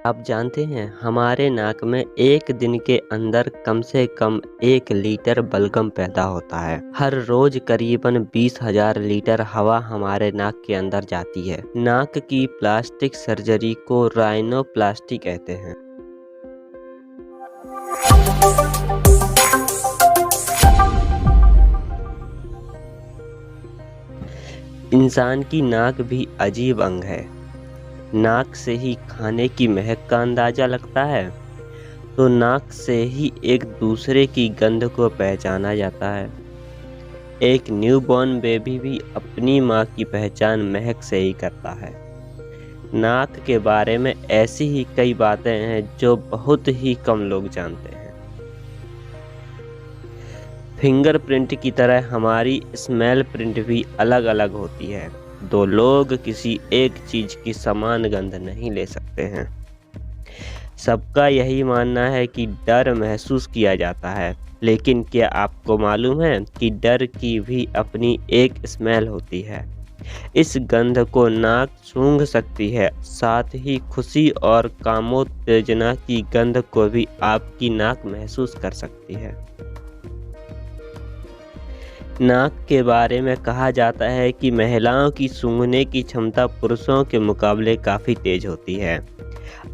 आप जानते हैं हमारे नाक में एक दिन के अंदर कम से कम 1 लीटर बलगम पैदा होता है। हर रोज करीबन 20,000 लीटर हवा हमारे नाक के अंदर जाती है। नाक की प्लास्टिक सर्जरी को राइनोप्लास्टी कहते हैं। इंसान की नाक भी अजीब अंग है। नाक से ही खाने की महक का अंदाजा लगता है, तो नाक से ही एक दूसरे की गंध को पहचाना जाता है। एक न्यूबॉर्न बेबी भी अपनी माँ की पहचान महक से ही करता है। नाक के बारे में ऐसी ही कई बातें हैं जो बहुत ही कम लोग जानते हैं। फिंगरप्रिंट की तरह हमारी स्मेल प्रिंट भी अलग अलग होती है। दो लोग किसी एक चीज की समान गंध नहीं ले सकते हैं। सबका यही मानना है कि डर महसूस किया जाता है, लेकिन क्या आपको मालूम है कि डर की भी अपनी एक स्मेल होती है। इस गंध को नाक सूंघ सकती है, साथ ही खुशी और कामोत्तेजना की गंध को भी आपकी नाक महसूस कर सकती है। नाक के बारे में कहा जाता है कि महिलाओं की सूंघने की क्षमता पुरुषों के मुकाबले काफ़ी तेज होती है।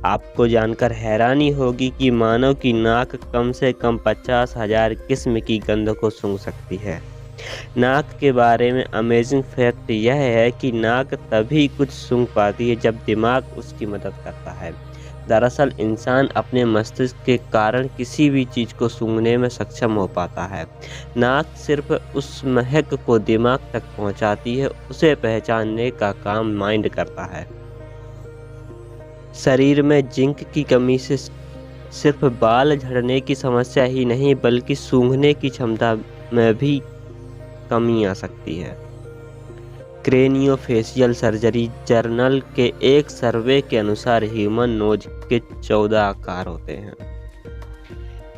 आपको जानकर हैरानी होगी कि मानव की नाक कम से कम 50,000 किस्म की गंध को सूंघ सकती है। नाक के बारे में अमेजिंग फैक्ट यह है कि नाक तभी कुछ सूंघ पाती है जब दिमाग उसकी मदद करता है। दरअसल इंसान अपने मस्तिष्क के कारण किसी भी चीज़ को सूंघने में सक्षम हो पाता है। नाक सिर्फ उस महक को दिमाग तक पहुंचाती है, उसे पहचानने का काम माइंड करता है। शरीर में जिंक की कमी से सिर्फ बाल झड़ने की समस्या ही नहीं, बल्कि सूंघने की क्षमता में भी कमी आ सकती है। क्रेनियोफेशियल सर्जरी जर्नल के एक सर्वे के अनुसार ह्यूमन नोज के 14 आकार होते हैं।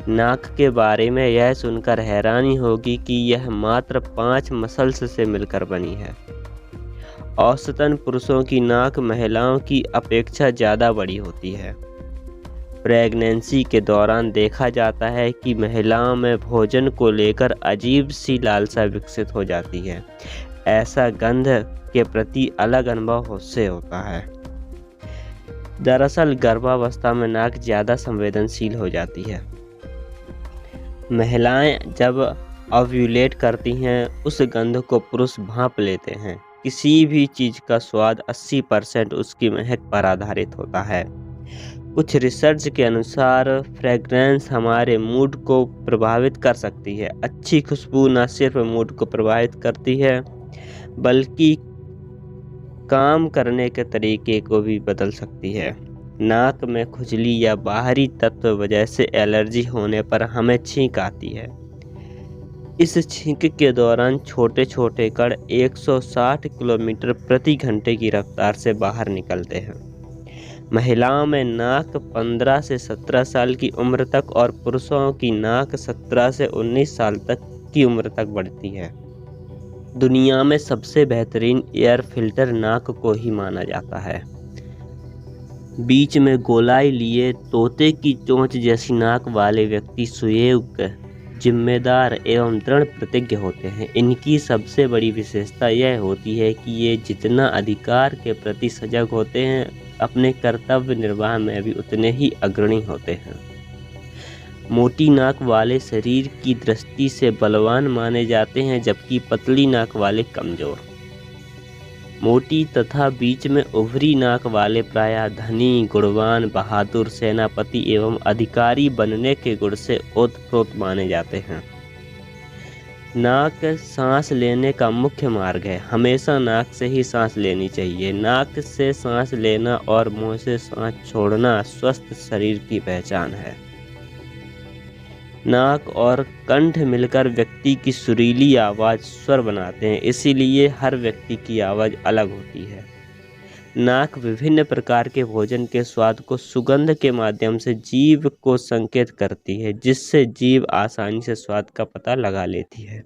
नाक के बारे में यह सुनकर हैरानी होगी कि यह मात्र 5 मसल्स से मिलकर बनी है। औसतन पुरुषों की नाक महिलाओं की अपेक्षा ज़्यादा बड़ी होती है। प्रेगनेंसी के दौरान देखा जाता है कि महिलाओं में भोजन को लेकर अजीब सी लालसा विकसित हो जाती है। ऐसा गंध के प्रति अलग अनुभव उससे होता है। दरअसल गर्भावस्था में नाक ज़्यादा संवेदनशील हो जाती है। महिलाएं जब ओव्यूलेट करती हैं, उस गंध को पुरुष भांप लेते हैं। किसी भी चीज़ का स्वाद 80% उसकी महक पर आधारित होता है। कुछ रिसर्च के अनुसार फ्रेगरेंस हमारे मूड को प्रभावित कर सकती है। अच्छी खुशबू न सिर्फ मूड को प्रभावित करती है, बल्कि काम करने के तरीके को भी बदल सकती है। नाक में खुजली या बाहरी तत्व वजह से एलर्जी होने पर हमें छींक आती है। इस छींक के दौरान छोटे छोटे कण 160 किलोमीटर प्रति घंटे की रफ्तार से बाहर निकलते हैं। महिलाओं में नाक 15 से 17 साल की उम्र तक और पुरुषों की नाक 17 से 19 साल तक की उम्र तक बढ़ती है। दुनिया में सबसे बेहतरीन एयर फिल्टर नाक को ही माना जाता है। बीच में गोलाई लिए तोते की चोंच जैसी नाक वाले व्यक्ति सुयोग्य, जिम्मेदार एवं दृढ़ प्रतिज्ञ होते हैं। इनकी सबसे बड़ी विशेषता यह होती है कि ये जितना अधिकार के प्रति सजग होते हैं, अपने कर्तव्य निर्वाह में भी उतने ही अग्रणी होते हैं। मोटी नाक वाले शरीर की दृष्टि से बलवान माने जाते हैं, जबकि पतली नाक वाले कमजोर। मोटी तथा बीच में उभरी नाक वाले प्रायः धनी, गुणवान, बहादुर, सेनापति एवं अधिकारी बनने के गुण से ओतप्रोत माने जाते हैं। नाक सांस लेने का मुख्य मार्ग है। हमेशा नाक से ही सांस लेनी चाहिए। नाक से सांस लेना और मुंह से सांस छोड़ना स्वस्थ शरीर की पहचान है। नाक और कंठ मिलकर व्यक्ति की सुरीली आवाज़ स्वर बनाते हैं, इसीलिए हर व्यक्ति की आवाज़ अलग होती है। नाक विभिन्न प्रकार के भोजन के स्वाद को सुगंध के माध्यम से जीभ को संकेत करती है, जिससे जीभ आसानी से स्वाद का पता लगा लेती है।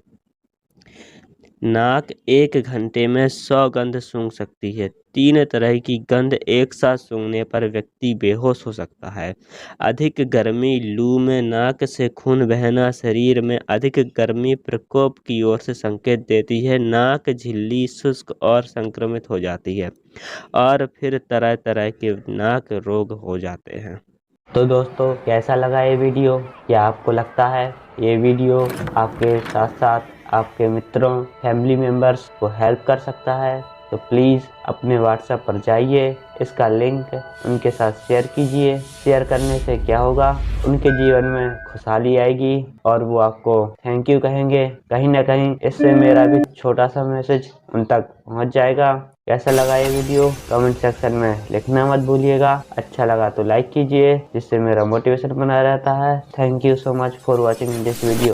नाक 1 घंटे में 100 गंध सूंघ सकती है। 3 तरह की गंध एक साथ सूंघने पर व्यक्ति बेहोश हो सकता है। अधिक गर्मी, लू में नाक से खून बहना शरीर में अधिक गर्मी प्रकोप की ओर से संकेत देती है। नाक झिल्ली शुष्क और संक्रमित हो जाती है और फिर तरह तरह के नाक रोग हो जाते हैं। तो दोस्तों, कैसा लगा ये वीडियो? क्या आपको लगता है ये वीडियो आपके साथ साथ आपके मित्रों, फैमिली मेम्बर्स को हेल्प कर सकता है? तो प्लीज़ अपने व्हाट्सएप पर जाइए, इसका लिंक उनके साथ शेयर कीजिए। शेयर करने से क्या होगा, उनके जीवन में खुशहाली आएगी और वो आपको थैंक यू कहेंगे। कहीं ना कहीं इससे मेरा भी छोटा सा मैसेज उन तक पहुंच जाएगा। कैसा लगा ये वीडियो कमेंट सेक्शन में लिखना मत भूलिएगा। अच्छा लगा तो लाइक कीजिए, जिससे मेरा मोटिवेशन बना रहता है। Thank you so much for watching this video.